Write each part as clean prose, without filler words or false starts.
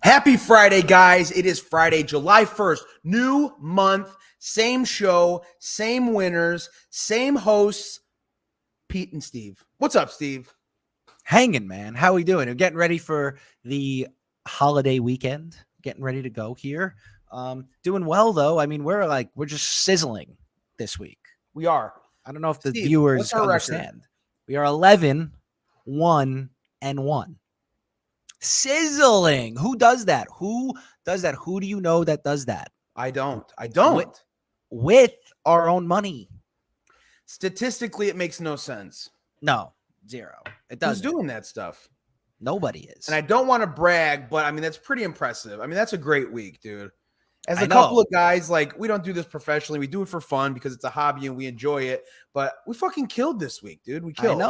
Happy Friday, guys. It is Friday, July 1st. New month, same show, same winners, same hosts, Pete and Steve. What's up, Steve? Hanging, man. How we doing? We're getting ready for the holiday weekend. Getting ready to go here. Doing well, though. I mean, we're just sizzling this week. We are. I don't know if the Steve, viewers what's our understand. record? We are 11, 1, and 1. Sizzling. Who does that? Who does that? Who do you know that does that? I don't. With our own money. Statistically, it makes no sense. No, zero. It doesn't. Who's doing that stuff? Nobody is. And I don't want to brag, but I mean, that's pretty impressive. I mean, that's a great week, dude. As I a couple know. of guys, like, we don't do this professionally. We do it for fun because it's a hobby and we enjoy it. But we fucking killed this week, dude. We killed.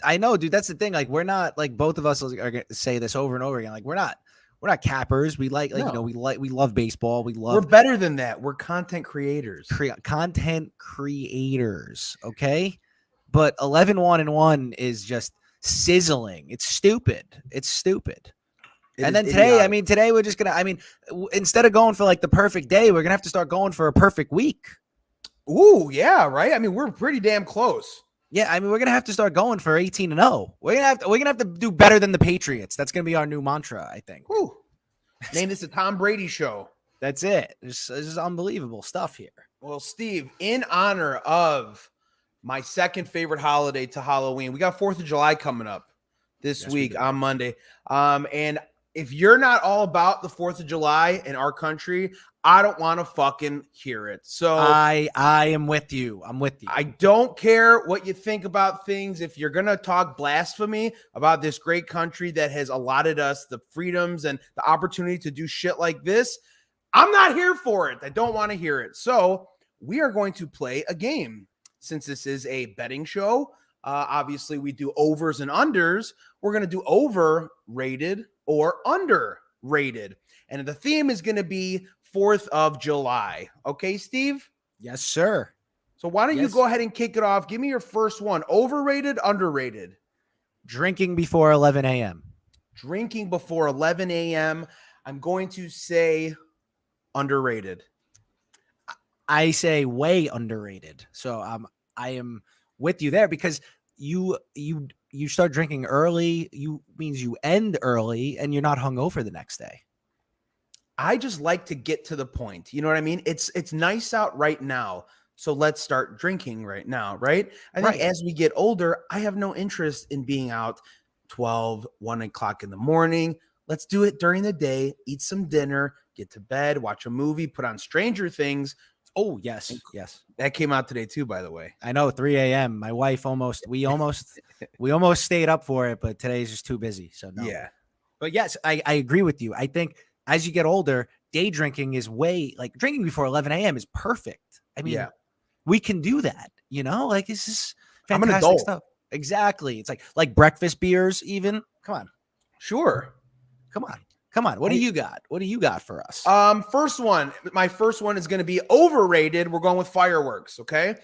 I know, dude. That's the thing. Like, we're not like both of us are going to say this over and over again. Like, we're not cappers. We No. we love baseball. We're better than that. We're content creators. Content creators. Okay. But 11, 1, and 1 is just sizzling. It's stupid. And then today we're just gonna. Instead of going for like the perfect day, we're gonna have to start going for a perfect week. Ooh, yeah, right. I mean, we're pretty damn close. Yeah, I mean, we're gonna have to start going for 18-0. We're gonna have to do better than the Patriots. That's gonna be our new mantra, I think. Ooh. Name this the Tom Brady show. That's it. This is unbelievable stuff here. Well, Steve, in honor of my second favorite holiday to Halloween, we got 4th of July coming up this week on Monday. And if you're not all about the 4th of July in our country, I don't want to fucking hear it. So I am with you. I'm with you. I don't care what you think about things. If you're going to talk blasphemy about this great country that has allotted us the freedoms and the opportunity to do shit like this, I'm not here for it. I don't want to hear it. So we are going to play a game. Since this is a betting show, obviously we do overs and unders. We're going to do overrated or underrated. And the theme is going to be 4th of July. Okay, Steve? Yes, sir. So why don't you go ahead and kick it off? Give me your first one. Overrated, underrated? Drinking before 11 a.m. Drinking before 11 a.m. I'm going to say underrated. I say way underrated. So I am with you there because you start drinking early, means you end early and you're not hungover the next day. I just like to get to the point. You know what I mean? It's nice out right now. So let's start drinking right now, right? I think as we get older, I have no interest in being out 12, 1 o'clock in the morning. Let's do it during the day, eat some dinner, get to bed, watch a movie, put on Stranger Things. Oh, yes. That came out today too, by the way. I know, 3 a.m. My wife we almost stayed up for it, but today's just too busy. So no. Yeah. But yes, I agree with you. I think as you get older, day drinking is drinking before 11 a.m. is perfect. I mean, we can do that, like this is fantastic I'm an adult. stuff. Exactly. It's like breakfast beers even. Come on. Sure. Come on. What do you got? What do you got for us? My first one is going to be overrated. We're going with fireworks. Okay.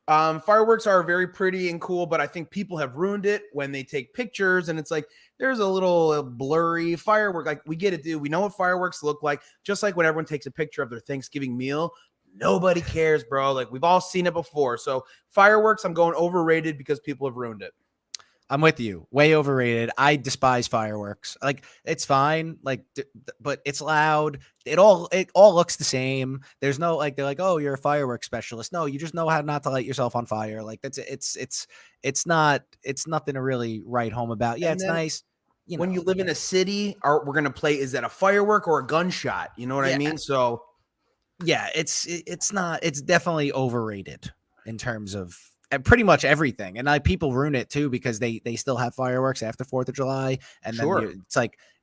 Fireworks are very pretty and cool, but I think people have ruined it when they take pictures and it's like, there's a little blurry firework. Like we get it, dude. We know what fireworks look like. Just like when everyone takes a picture of their Thanksgiving meal, nobody cares, bro. Like we've all seen it before. So fireworks, I'm going overrated because people have ruined it. I'm with you. Way overrated. I despise fireworks. Like it's fine, but it's loud. It all looks the same. There's no they're like, oh, you're a fireworks specialist. No, you just know how not to light yourself on fire. Like it's nothing to really write home about. Yeah, it's nice. When you live in a city, we're gonna play. Is that a firework or a gunshot? You know what I mean? So yeah, it's definitely overrated in terms of pretty much everything, and people ruin it too because they still have fireworks after 4th of July, and then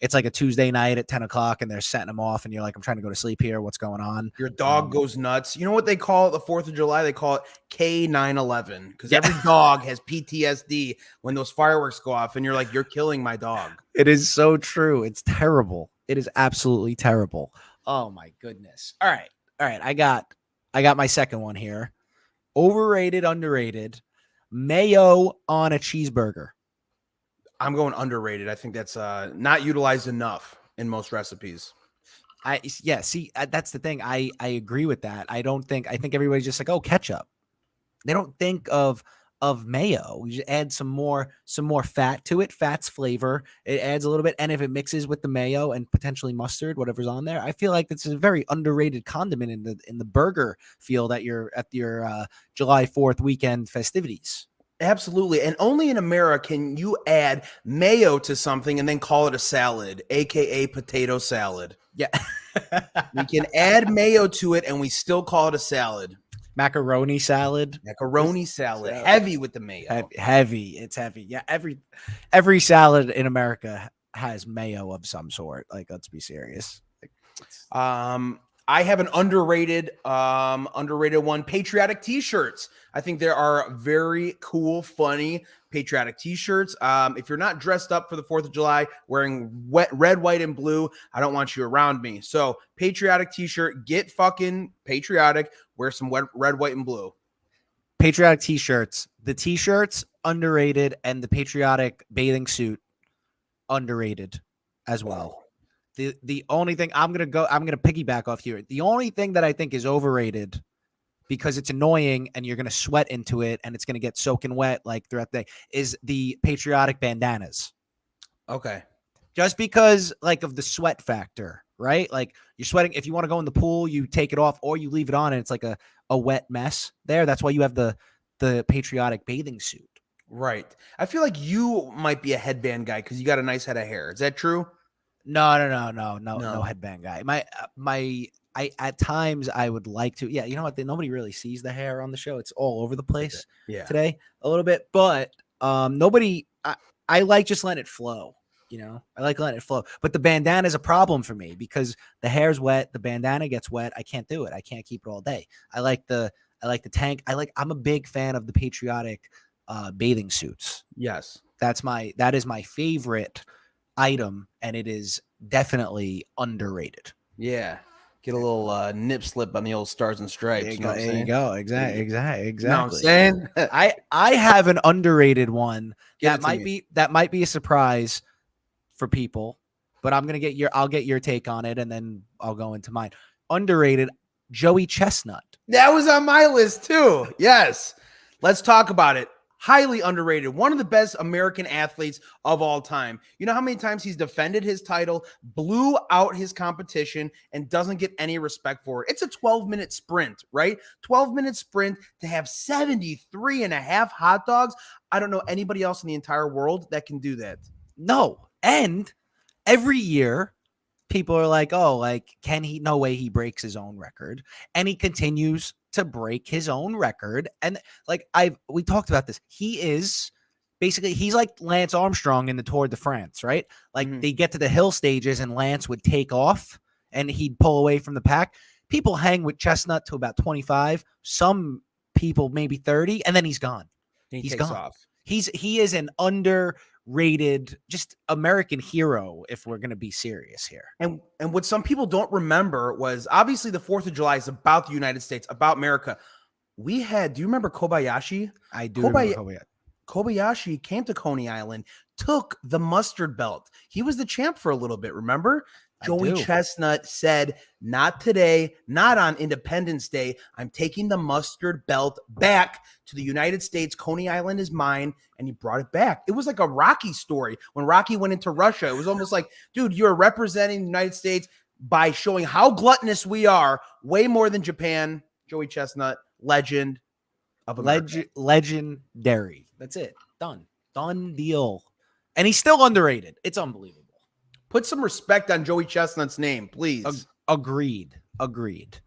it's like a Tuesday night at 10 o'clock, and they're setting them off, and you're like, I'm trying to go to sleep here. What's going on? Your dog goes nuts. You know what they call it? The 4th of July, they call it K9/11 because every dog has PTSD when those fireworks go off, and you're like, you're killing my dog. It is so true. It's terrible. It is absolutely terrible. Oh my goodness. All right. I got my second one here. Overrated, underrated, mayo on a cheeseburger. I'm going underrated. I think that's not utilized enough in most recipes. That's the thing. I agree with that. I think everybody's just like, oh, ketchup. They don't think of mayo. We just add some more fat to it. Fat's flavor. It adds a little bit, and if it mixes with the mayo and potentially mustard, whatever's on there, I feel like it's a very underrated condiment in the burger field at your July 4th weekend festivities. Absolutely. And only in America can you add mayo to something and then call it a salad, aka potato salad. Yeah. We can add mayo to it and we still call it a salad. Macaroni salad. Macaroni salad. Heavy with the mayo. Heavy. It's heavy. Yeah. Every salad in America has mayo of some sort. Like, let's be serious. I have an underrated one, patriotic t-shirts. I think there are very cool, funny patriotic t-shirts. If you're not dressed up for the 4th of July wearing red, white, and blue, I don't want you around me. So patriotic t-shirt, get fucking patriotic, wear some red, white, and blue. Patriotic t-shirts. The t-shirts, underrated, and the patriotic bathing suit, underrated as well. The only thing I'm gonna piggyback off here. The only thing that I think is overrated, because it's annoying and you're gonna sweat into it and it's gonna get soaking wet like throughout the day, is the patriotic bandanas. Okay. Just because like of the sweat factor, right? Like you're sweating. If you want to go in the pool, you take it off or you leave it on and it's like a wet mess there. That's why you have the patriotic bathing suit. Right. I feel like you might be a headband guy because you got a nice head of hair. Is that true? No headband guy. I at times I would like to. Yeah, you know what? Nobody really sees the hair on the show. It's all over the place today a little bit, but nobody. I like just letting it flow. You know, I like letting it flow. But the bandana is a problem for me because the hair's wet, the bandana gets wet. I can't do it. I can't keep it all day. I like the tank. I'm a big fan of the patriotic bathing suits. Yes, that is my favorite item, and it is definitely underrated. Yeah, get a little nip slip on the old stars and stripes. There you go. Exactly. You know what I'm saying? I have an underrated one Give that might be a surprise for people, but I'll get your take on it, and then I'll go into mine. Underrated, Joey Chestnut. That was on my list too. Yes, let's talk about it. Highly underrated. One of the best American athletes of all time. You know how many times he's defended his title, blew out his competition, and doesn't get any respect for it. It's a 12-minute sprint, right? 12-minute sprint to have 73 and a half hot dogs. I don't know anybody else in the entire world that can do that. No. And every year, people are like, oh, like, no way he breaks his own record. And he continues to break his own record. And like we talked about this. He's like Lance Armstrong in the Tour de France, right? Like they get to the hill stages and Lance would take off and he'd pull away from the pack. People hang with Chestnut to about 25, some people maybe 30, and then he's gone. He's gone. Off. He is an underrated, just American hero, if we're going to be serious here. And what some people don't remember was obviously the 4th of July is about the United States, about America. Do you remember Kobayashi? I do remember Kobayashi. Kobayashi came to Coney Island, took the mustard belt. He was the champ for a little bit, remember? Joey Chestnut said, not today, not on Independence Day. I'm taking the mustard belt back to the United States. Coney Island is mine. And he brought it back. It was like a Rocky story. When Rocky went into Russia, it was almost like, dude, you're representing the United States by showing how gluttonous we are, way more than Japan. Joey Chestnut, legend of America. Legendary. That's it. Done deal. And he's still underrated. It's unbelievable. Put some respect on Joey Chestnut's name, please. Agreed.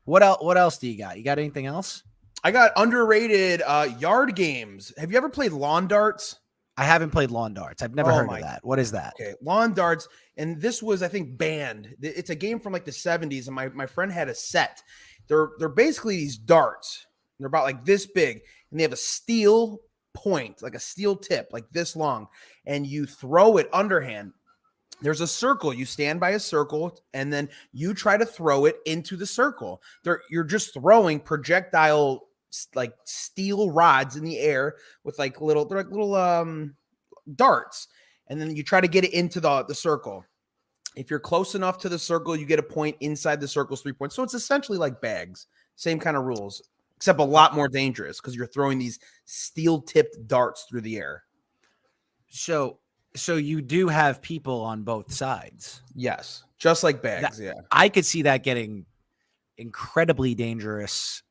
What else do you got? You got anything else? I got underrated yard games. Have you ever played lawn darts? I haven't played lawn darts. I've never heard of that. What is that? Okay, lawn darts. And this was, I think, banned. It's a game from like the 70s, and my friend had a set. They're basically these darts. They're about like this big, and they have a steel point, like a steel tip, like this long, and you throw it underhand. There's a circle. You stand by a circle, and then you try to throw it into the circle. You're just throwing projectile, like steel rods in the air with like little darts, and then you try to get it into the circle. If you're close enough to the circle, you get a point. Inside the circle's 3 points. So it's essentially like bags. Same kind of rules, except a lot more dangerous because you're throwing these steel-tipped darts through the air. So you do have people on both sides. Yes, just like bags. Yeah, I could see that getting incredibly dangerous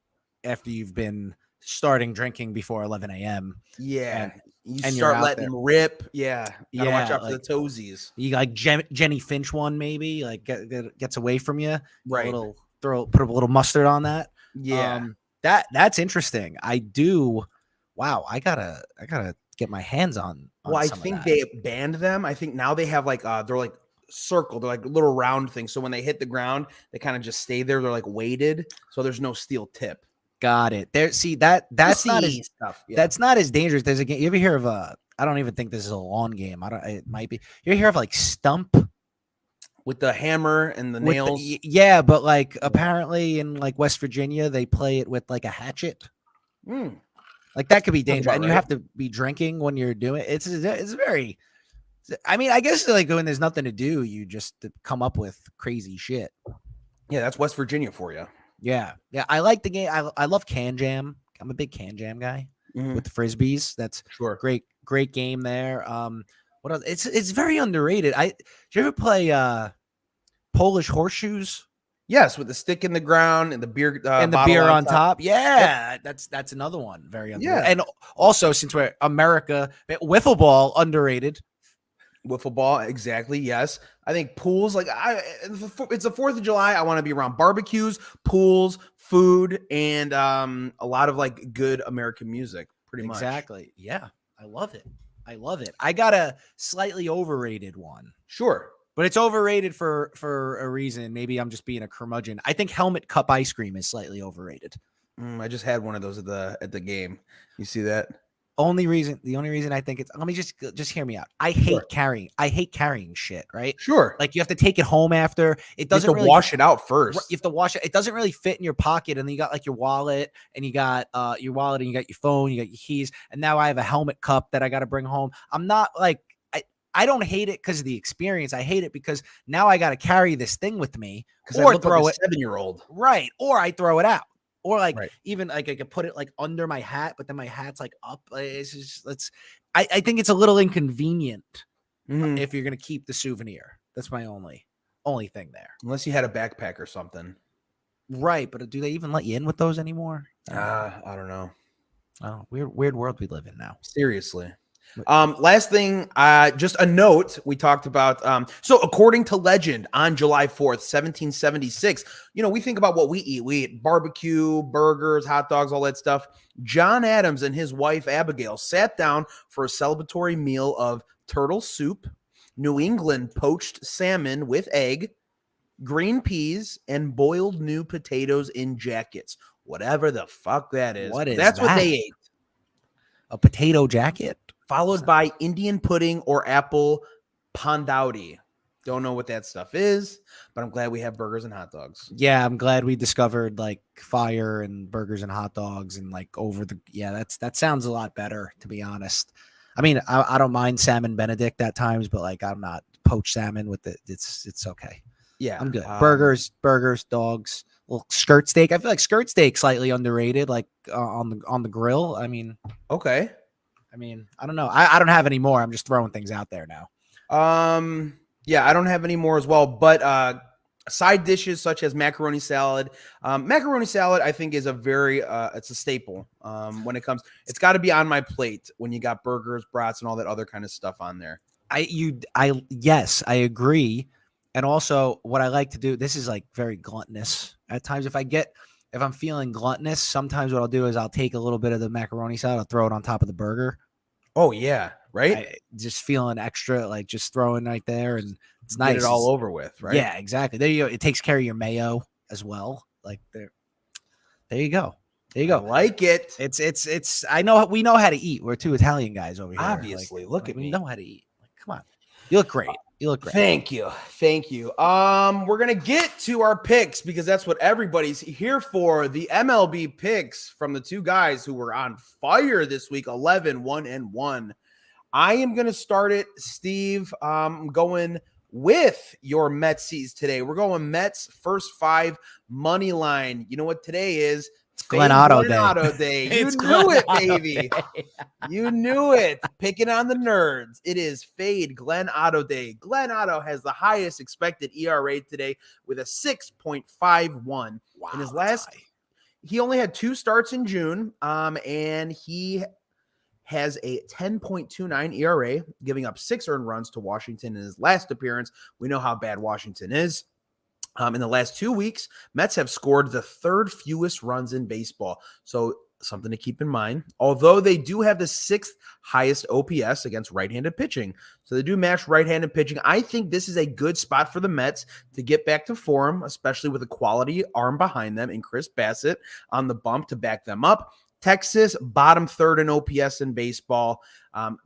after you've been starting drinking before 11 a.m. Yeah, you and start you're out letting there. them rip. Yeah, gotta watch out for like- the toesies. You like Jenny Finch one, maybe like gets away from you. Right. Put a little mustard on that. Yeah. That's interesting. I do. Wow. I gotta get my hands on Well, I some of think that. they banned them. I think now they have like they're like circle. They're like little round things. So when they hit the ground, they kind of just stay there. They're like weighted, so there's no steel tip. Got it. There. See that's not as stuff. Yeah. that's not as dangerous. There's a game. You ever hear of I don't even think this is a lawn game. It might be. You ever hear of like Stump? With the hammer and the nails. Yeah, but like apparently in like West Virginia, they play it with like a hatchet. Mm. Like that could be dangerous, and you right. have to be drinking when you're doing it. It's very. I mean, I guess like when there's nothing to do, you just come up with crazy shit. Yeah, that's West Virginia for you. Yeah. I like the game. I love Can Jam. I'm a big Can Jam guy with the frisbees. That's Sure. Great game there. What else? It's very underrated. Did you ever play Polish horseshoes? Yes, with the stick in the ground and the beer and the beer on top. Yeah, that's another one. Very underrated. Yeah. And also, since we're America, wiffle ball underrated. Wiffle ball, exactly. Yes, I think pools. Like it's the 4th of July. I want to be around barbecues, pools, food, and a lot of like good American music. Pretty much. Exactly. Yeah, I love it. I got a slightly overrated one. Sure. But it's overrated for a reason. Maybe I'm just being a curmudgeon. I think Helmet Cup ice cream is slightly overrated. I just had one of those at the game. You see that? The only reason I think it's, let me just hear me out. I hate carrying shit, right? Sure. Like you have to take it home after. It doesn't you have to wash it out first. You have to wash it. It doesn't really fit in your pocket. And then you got like your wallet and you got your phone, you got your keys. And now I have a helmet cup that I got to bring home. I'm not like, I don't hate it because of the experience. I hate it because now I got to carry this thing with me or throw it 7-year-old. Right. Or I throw it out. Or like even like I could put it like under my hat, but then my hat's like up. I think it's a little inconvenient if you're gonna keep the souvenir. That's my only thing there. Unless you had a backpack or something. Right, but do they even let you in with those anymore? I don't know. Oh, weird world we live in now. Seriously. Last thing, just a note we talked about. So according to legend, on July 4th, 1776, we think about what we eat. We eat barbecue, burgers, hot dogs, all that stuff. John Adams and his wife, Abigail, sat down for a celebratory meal of turtle soup, New England poached salmon with egg, green peas, and boiled new potatoes in jackets. Whatever the fuck that is. That's what they ate. A potato jacket? Followed by Indian pudding or apple pandowdy. Don't know what that stuff is, but I'm glad we have burgers and hot dogs. Yeah, I'm glad we discovered like fire and burgers and hot dogs and like that sounds a lot better, to be honest. I mean, I don't mind salmon Benedict at times, but like I'm not poached salmon with it. It's okay. Yeah, I'm good. Burgers, dogs, little skirt steak. I feel like skirt steak slightly underrated, like on the grill. I mean, okay. I don't know. I don't have any more. I'm just throwing things out there now. Yeah, I don't have any more as well, but side dishes such as macaroni salad. Macaroni salad, I think, is it's a staple when it comes. It's got to be on my plate when you got burgers, brats, and all that other kind of stuff on there. Yes, I agree. And also, what I like to do, this is like very gluttonous at times. If I'm feeling gluttonous, sometimes what I'll do is I'll take a little bit of the macaroni salad, I'll throw it on top of the burger. Oh yeah, right. Just feeling extra, like just throwing right there, and it's nice. Get it all over with, right? Yeah, exactly. There you go. It takes care of your mayo as well. Like there you go. I like it. It's. We know how to eat. We're two Italian guys over here. Obviously, look at me. We know how to eat. Like, come on, you look great. Thank you. We're gonna get to our picks because that's what everybody's here for. The MLB picks from the two guys who were on fire this week, 11-1-1. I am gonna start it, Steve. I'm going with your Metsies today. We're going Mets first 5 money line. You know what today is? It's Glen Otto Day. Day. You It's knew Glen it, Otto baby. Day. You knew it. Picking on the nerds. It is fade Glen Otto Day. Glen Otto has the highest expected ERA today with a 6.51. Wow, In his that's last, high. he only had 2 starts in June, and he has a 10.29 ERA, giving up 6 earned runs to Washington in his last appearance. We know how bad Washington is. In the last 2 weeks, Mets have scored the 3rd fewest runs in baseball. So something to keep in mind, although they do have the 6th highest OPS against right-handed pitching. So they do match right-handed pitching. I think this is a good spot for the Mets to get back to form, especially with a quality arm behind them and Chris Bassett on the bump to back them up. Texas, bottom 3rd in OPS in baseball.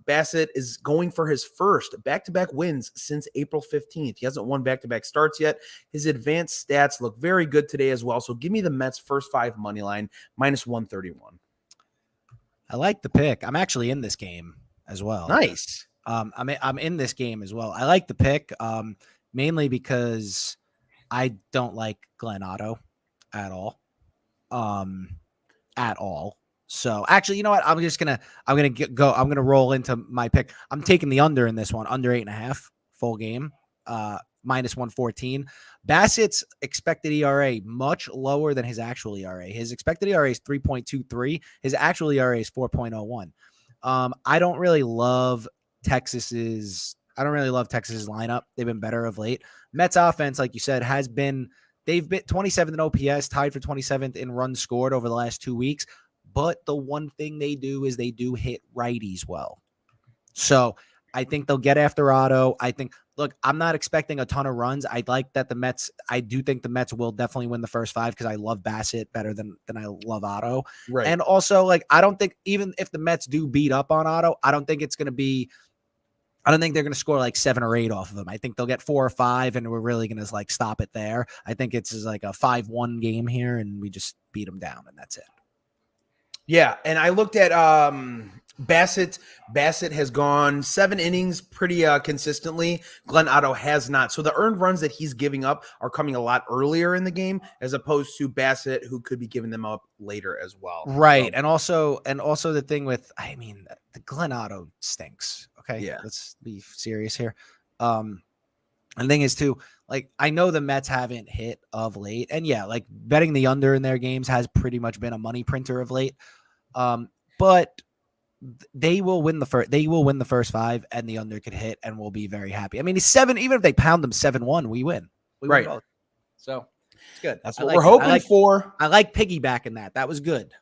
Bassett is going for his first back-to-back wins since April 15th. He hasn't won back-to-back starts yet. His advanced stats look very good today as well. So give me the Mets first 5 money line, minus 131. I like the pick. I'm actually in this game as well. Nice. I'm in this game as well. I like the pick mainly because I don't like Glen Otto at all. At all. So actually, you know what? I'm gonna roll into my pick. I'm taking the under in this one, under 8.5 full game, minus 114. Bassett's expected ERA much lower than his actual ERA. His expected ERA is 3.23. His actual ERA is 4.01. I don't really love Texas's lineup. They've been better of late. Mets offense, like you said, they've been 27th in OPS, tied for 27th in runs scored over the last 2 weeks. But the one thing they do is they do hit righties well. So I think they'll get after Otto. I'm not expecting a ton of runs. I do think the Mets will definitely win the first 5 because I love Bassett better than I love Otto. Right. And also, I don't think even if the Mets do beat up on Otto, I don't think they're going to score 7 or 8 off of him. I think they'll get 4 or 5, and we're really going to stop it there. I think it's a 5-1 game here, and we just beat them down, and that's it. Yeah, and I looked at Bassett. Bassett has gone 7 innings pretty consistently. Glen Otto has not. So the earned runs that he's giving up are coming a lot earlier in the game, as opposed to Bassett, who could be giving them up later as well. Right, so. and also the thing with, the Glen Otto stinks. Okay, yeah, let's be serious here. And the thing is too, I know the Mets haven't hit of late, and betting the under in their games has pretty much been a money printer of late. But they will win the first 5, and the under could hit, and we'll be very happy. I mean, it's 7. Even if they pound them 7-1, we win. We win both. So it's good. That's what we're hoping for. I like piggybacking that. That was good.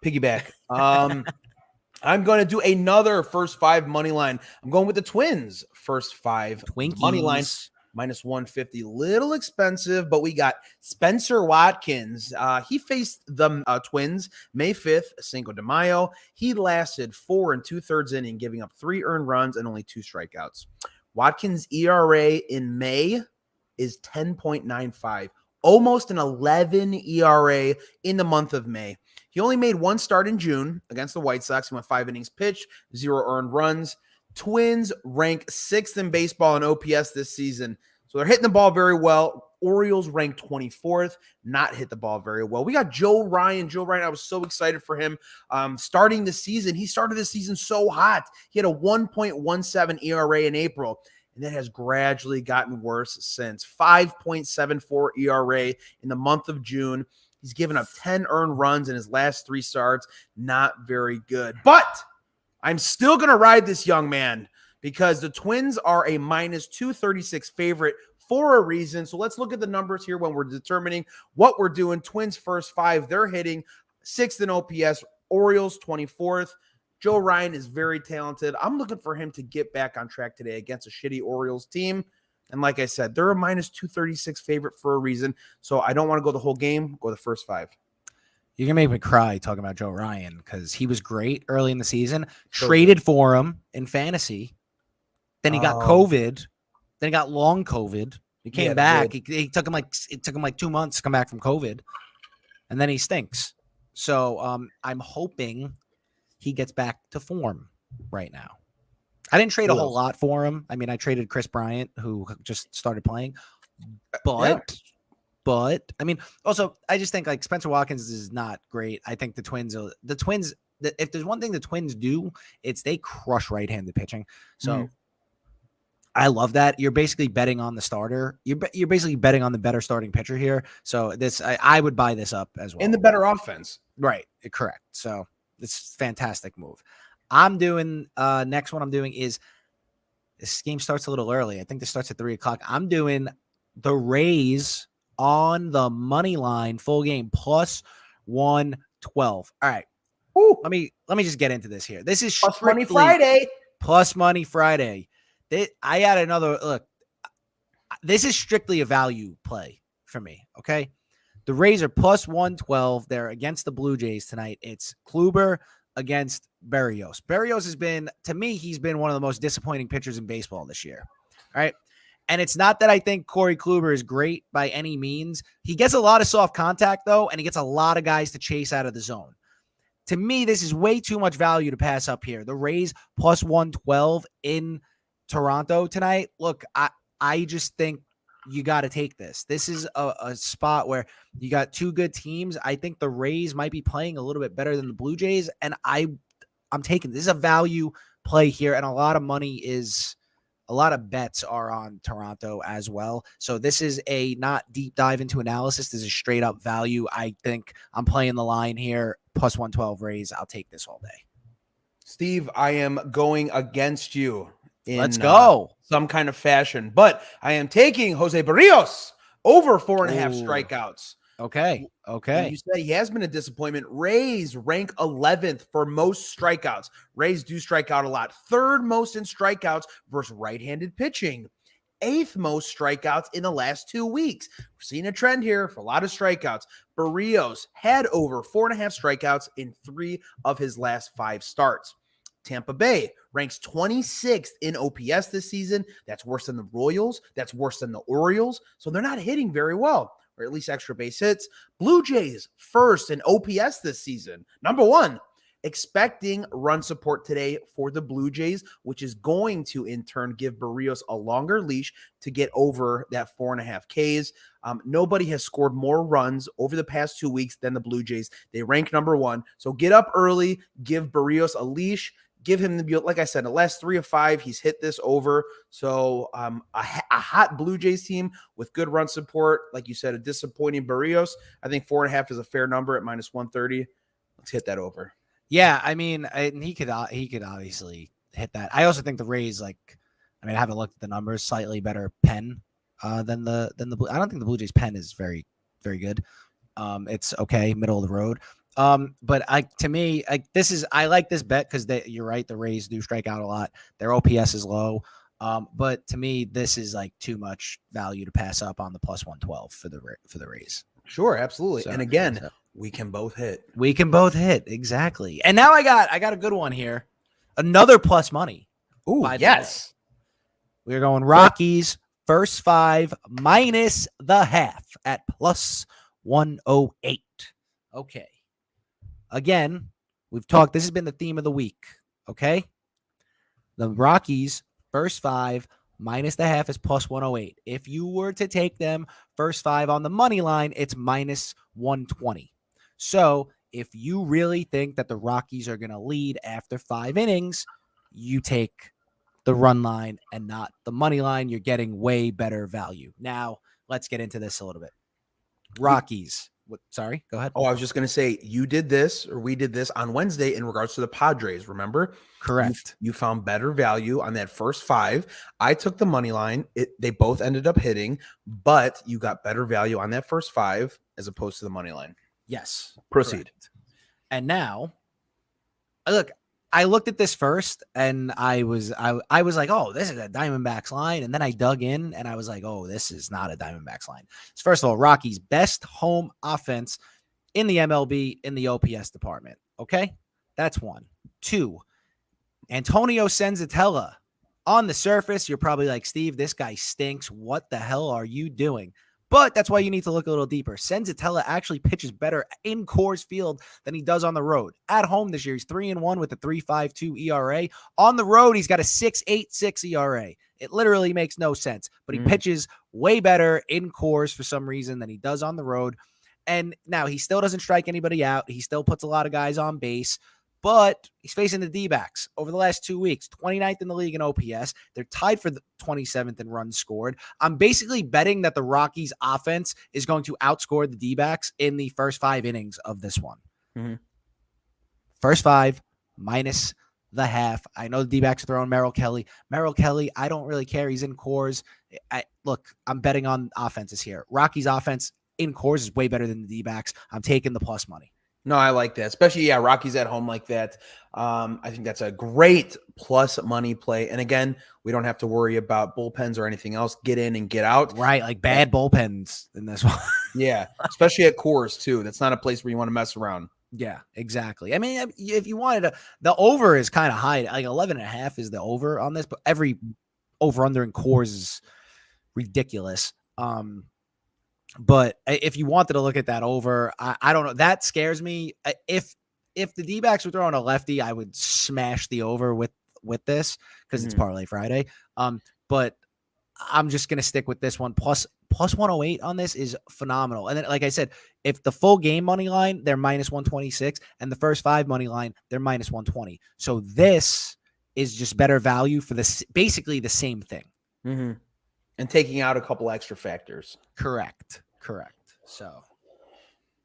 Piggyback. I'm going to do another first 5 money line. I'm going with the Twins first 5 Twinkies. Money line. Minus 150, little expensive, but we got Spencer Watkins. He faced the Twins May 5th, Cinco de Mayo. He lasted 4 2/3 inning, giving up 3 earned runs and only 2 strikeouts. Watkins' ERA in May is 10.95, almost an 11 ERA in the month of May. He only made 1 start in June against the White Sox. He went 5 innings pitched, 0 earned runs. Twins rank 6th in baseball in OPS this season. So they're hitting the ball very well. Orioles ranked 24th, not hit the ball very well. We got Joe Ryan. I was so excited for him starting the season. He started the season so hot. He had a 1.17 ERA in April, and that has gradually gotten worse since. 5.74 ERA in the month of June. He's given up 10 earned runs in his last 3 starts. Not very good. But I'm still going to ride this young man because the Twins are a minus 236 favorite for a reason. So let's look at the numbers here when we're determining what we're doing. Twins first 5, they're hitting 6th in OPS. Orioles 24th. Joe Ryan is very talented. I'm looking for him to get back on track today against a shitty Orioles team. And like I said, they're a minus 236 favorite for a reason. So I don't want to go the whole game, go the first 5. You're going to make me cry talking about Joe Ryan because he was great early in the season. Traded for him in fantasy. Then he got COVID. Then he got long COVID. He came back. It took him 2 months to come back from COVID. And then he stinks. So I'm hoping he gets back to form right now. I didn't trade a Who whole else? lot for him. I mean, I traded Chris Bryant, who just started playing, Yeah. but I mean, also I just think like Spencer Watkins is not great. I think the Twins, if there's one thing the Twins do, it's they crush right-handed pitching. So I love that. You're basically betting on the starter. You're basically betting on the better starting pitcher here. So I would buy this up as well. In the better offense. Right. Correct. So it's a fantastic move. I'm doing next one I'm doing is this game starts a little early. I think this starts at 3:00. I'm doing the Rays on the money line full game plus 112. All right. Ooh, Let me just get into this here. This is plus money strictly Friday. plus money Friday. I had another look. This is strictly a value play for me. Okay. The Rays are plus 112. They're against the Blue Jays tonight. It's Kluber against Berrios. Berrios has been, to me, he's been one of the most disappointing pitchers in baseball this year. All right. And it's not that I think Corey Kluber is great by any means. He gets a lot of soft contact, though, and he gets a lot of guys to chase out of the zone. To me, this is way too much value to pass up here. The Rays plus 112 in Toronto tonight. Look, I just think you got to take this. This is a spot where you got two good teams. I think the Rays might be playing a little bit better than the Blue Jays, and I'm taking this is a value play here, and a lot of bets are on Toronto as well. So this is a not deep dive into analysis. This is straight up value. I think I'm playing the line here, plus 112 Rays. I'll take this all day. Steve, I am going against you. Let's go. Some kind of fashion, but I am taking Jose Barrios over 4.5 strikeouts. Okay. And you say he has been a disappointment. Rays rank 11th for most strikeouts. Rays do strike out a lot. Third most in strikeouts versus right-handed pitching. 8th most strikeouts in the last 2 weeks. We're seeing a trend here for a lot of strikeouts. Barrios had over 4.5 strikeouts in 3 of his last 5 starts. Tampa Bay ranks 26th in OPS this season. That's worse than the Royals. That's worse than the Orioles. So they're not hitting very well, or at least extra base hits. Blue Jays first in OPS this season. Number 1, expecting run support today for the Blue Jays, which is going to in turn give Barrios a longer leash to get over that 4.5 Ks. Nobody has scored more runs over the past 2 weeks than the Blue Jays. They rank number 1. So get up early, give Barrios a leash. Give him the, like I said, the last 3 of 5, he's hit this over. So a hot Blue Jays team with good run support. Like you said, a disappointing Barrios. I think 4.5 is a fair number at minus 130. Let's hit that over. Yeah, I mean, he could obviously hit that. I also think the Rays, I haven't looked at the numbers, slightly better pen than the Blue. I don't think the Blue Jays pen is very, very good. It's okay, middle of the road. But I like this bet because you're right. The Rays do strike out a lot. Their OPS is low. But to me, this is like too much value to pass up on the plus 112 for the Rays. Sure, absolutely. So, and again, we can both hit. We can both hit. Exactly. And now I got a good one here. Another plus money. Ooh, yes. We're going Rockies first 5 minus the half at plus 108. Okay. Again, we've talked. This has been the theme of the week. Okay. The Rockies first 5 minus the half is plus 108. If you were to take them first 5 on the money line, it's minus 120. So if you really think that the Rockies are going to lead after 5 innings, you take the run line and not the money line. You're getting way better value. Now, let's get into this a little bit. Rockies. Sorry, go ahead. Oh, I was just going to say, we did this on Wednesday in regards to the Padres, remember? Correct. You found better value on that first 5. I took the money line. They both ended up hitting, but you got better value on that first 5 as opposed to the money line. Yes. Proceed. Correct. And now, look, I looked at this first and I was like, oh, this is a Diamondbacks line. And then I dug in and I was like, oh, this is not a Diamondbacks line. So first of all, Rockies best home offense in the MLB in the OPS department. Okay. That's 1. 2, Antonio Senzatella. On the surface, you're probably like, Steve, this guy stinks. What the hell are you doing? But that's why you need to look a little deeper. Senzatella actually pitches better in Coors Field than he does on the road. At home this year, he's 3-1 with a 3.52 ERA. On the road, he's got a 6.86 ERA. It literally makes no sense. But he pitches way better in Coors for some reason than he does on the road. And now he still doesn't strike anybody out. He still puts a lot of guys on base. But he's facing the D-backs over the last 2 weeks, 29th in the league in OPS. They're tied for the 27th in runs scored. I'm basically betting that the Rockies offense is going to outscore the D-backs in the first 5 innings of this one. First 5 minus the half. I know the D-backs are throwing Merrill Kelly. Merrill Kelly, I don't really care. He's in Coors. Look, I'm betting on offenses here. Rockies offense in Coors is way better than the D-backs. I'm taking the plus money. No, I like that, especially, Rockies at home like that. I think that's a great plus money play. And again, we don't have to worry about bullpens or anything else. Get in and get out. Right, like bad bullpens in this one. Yeah, especially at Coors too. That's not a place where you want to mess around. Yeah, exactly. I mean, if you wanted to, the over is kind of high. Like 11.5 is the over on this, but every over-under in Coors is ridiculous. But if you wanted to look at that over, I don't know. That scares me. If the D-backs were throwing a lefty, I would smash the over with this because it's Parlay Friday. But I'm just going to stick with this one. Plus 108 on this is phenomenal. And then, like I said, if the full game money line, they're minus 126, and the first 5 money line, they're minus 120. So this is just better value for this, basically the same thing. And taking out a couple extra factors. Correct. So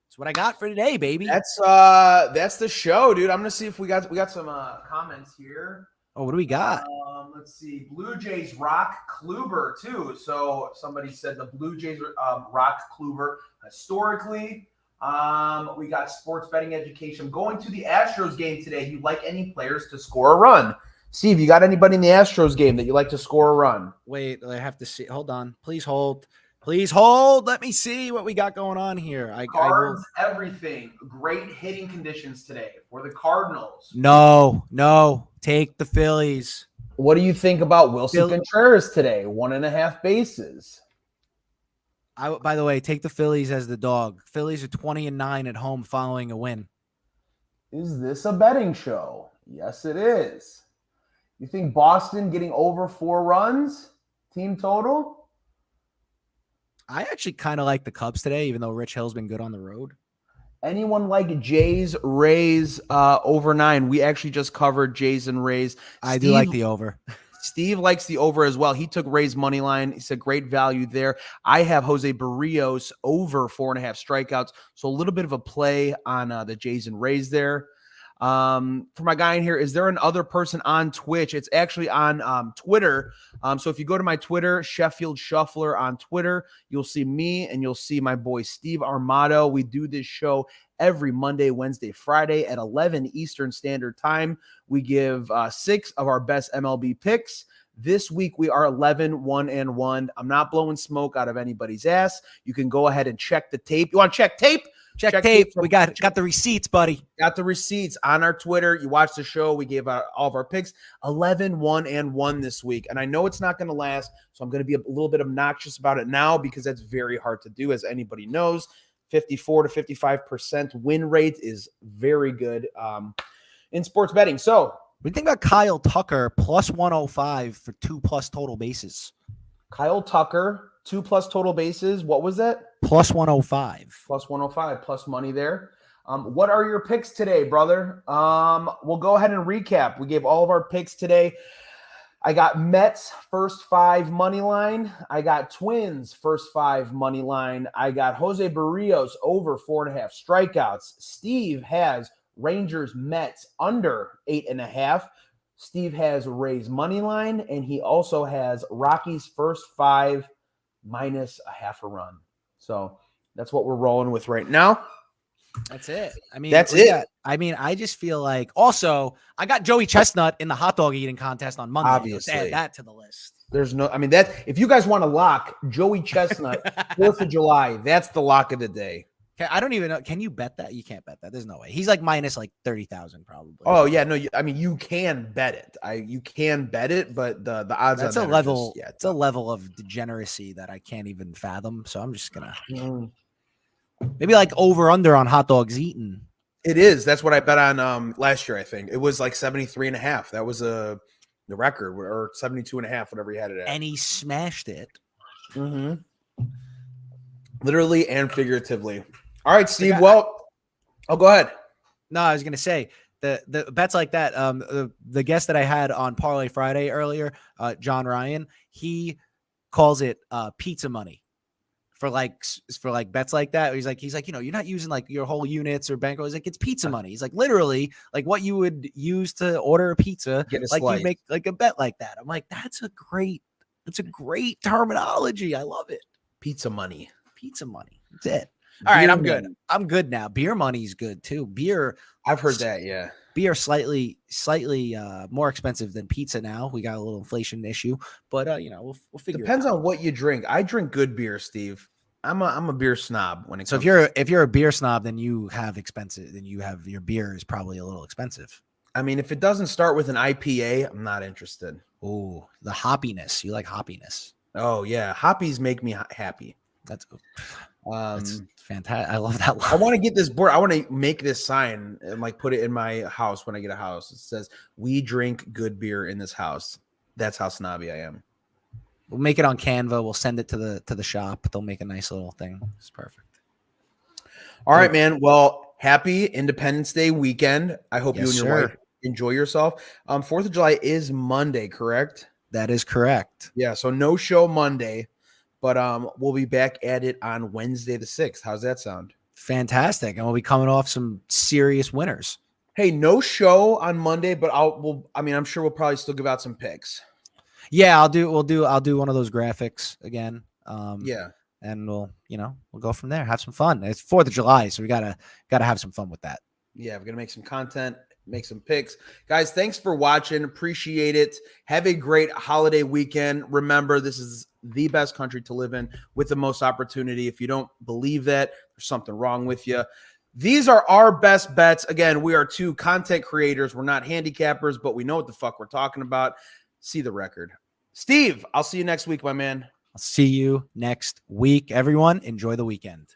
that's what I got for today, baby. That's the show, dude. I'm gonna see if we got some comments here. Oh, what do we got? Let's see. Blue Jays rock Kluber too. So somebody said the Blue Jays rock Kluber historically. We got sports betting education. Going to the Astros game today. You like any players to score a run? Steve, you got anybody in the Astros game that you like to score a run? Wait, I have to see. Hold on. Please hold. Let me see what we got going on here. Cards, everything. Great hitting conditions today for the Cardinals. No. Take the Phillies. What do you think about Wilson Contreras today? 1.5 bases. By the way, take the Phillies as the dog. Phillies are 20-9 at home following a win. Is this a betting show? Yes, it is. You think Boston getting over 4 runs? Team total? I actually kind of like the Cubs today, even though Rich Hill's been good on the road. Anyone like Jays, Rays over 9? We actually just covered Jays and Rays. I do like the over. Steve likes the over as well. He took Rays money line. He said great value there. I have Jose Barrios over 4.5 strikeouts. So a little bit of a play on the Jays and Rays there. For my guy in here, is there another person on Twitch? It's actually on Twitter. So if you go to my Twitter, Sheffield Shuffler on Twitter, you'll see me and you'll see my boy Steve Armato. We do this show every Monday, Wednesday, Friday at 11 Eastern Standard Time. We give 6 of our best MLB picks. This week, we are 11-1-1. I'm not blowing smoke out of anybody's ass. You can go ahead and check the tape. You want to check tape? Check tape. We got the receipts, buddy. Got the receipts on our Twitter. You watch the show. We gave out all of our picks. 11-1-1 this week. And I know it's not going to last, so I'm going to be a little bit obnoxious about it now because that's very hard to do, as anybody knows. 54 to 55% win rate is very good in sports betting. So what do you think about Kyle Tucker plus 105 for 2+ total bases? Kyle Tucker, 2+ total bases. What was that? Plus 105. Plus 105, plus money there. What are your picks today, brother? We'll go ahead and recap. We gave all of our picks today. I got Mets first 5 money line. I got Twins first 5 money line. I got Jose Barrios over 4.5 strikeouts. Steve has Rangers Mets under 8.5. Steve has Rays money line, and he also has Rockies first 5 minus a half a run. So that's what we're rolling with right now. That's it. I mean, that's it. I just feel like also I got Joey Chestnut in the hot dog eating contest on Monday. Obviously. Let's add that to the list. There's no, that if you guys want to lock Joey Chestnut, 4th of July, that's the lock of the day. I don't even know. Can you bet that? You can't bet that. There's no way. He's like minus like 30,000 probably. Oh yeah, no, I mean you can bet it. You can bet it, but the odds That's on a that level. are just, It's a level of degeneracy that I can't even fathom. So I'm just gonna maybe like over under on hot dogs eaten. It is. That's what I bet on last year. I think it was like 73.5. That was the record, or 72.5, whatever he had it at. And he smashed it. Mm-hmm. Literally and figuratively. All right, Steve. Well, go ahead. No, I was gonna say the bets like that. The guest that I had on Parlay Friday earlier, John Ryan, he calls it pizza money for like bets like that. He's like, you're not using like your whole units or bankroll. He's like, it's pizza money. He's like, literally like what you would use to order a pizza. Get a like slice. You make like a bet like that. I'm like, that's a great terminology. I love it. Pizza money. Pizza money. That's it. All right, I'm good. I'm good now. Beer money's good too. Beer. I've heard that. Yeah. Beer slightly more expensive than pizza now. We got a little inflation issue, but we'll figure. Depends on what you drink. I drink good beer, Steve. I'm a beer snob when it comes. So if you're a beer snob, then you have expensive. Then you have your beer is probably a little expensive. I mean, if it doesn't start with an IPA, I'm not interested. Oh, the hoppiness. You like hoppiness. Oh yeah, hoppies make me happy. That's fantastic. I love that line. I want to get this board. I want to make this sign and like put it in my house when I get a house. It says, "We drink good beer in this house." That's how snobby I am. We'll make it on Canva. We'll send it to the shop. They'll make a nice little thing. It's perfect. All right, man. Well, happy Independence Day weekend. I hope you and your sir. wife enjoy yourself. 4th of July is Monday, correct? That is correct. Yeah, so no show Monday, but we'll be back at it on Wednesday the 6th. How's that sound? Fantastic. And we'll be coming off some serious winners. Hey, no show on Monday, but I'm sure we'll probably still give out some picks. Yeah, I'll do one of those graphics again. Yeah. And we'll go from there. Have some fun. It's 4th of July, so we gotta have some fun with that. Yeah, we're gonna make some content, make some picks. Guys, thanks for watching. Appreciate it. Have a great holiday weekend. Remember, this is the best country to live in with the most opportunity. If you don't believe that, there's something wrong with you. These are our best bets. Again, we are two content creators. We're not handicappers, but we know what the fuck we're talking about. See the record. Steve, I'll see you next week, my man. I'll see you next week. Everyone, enjoy the weekend.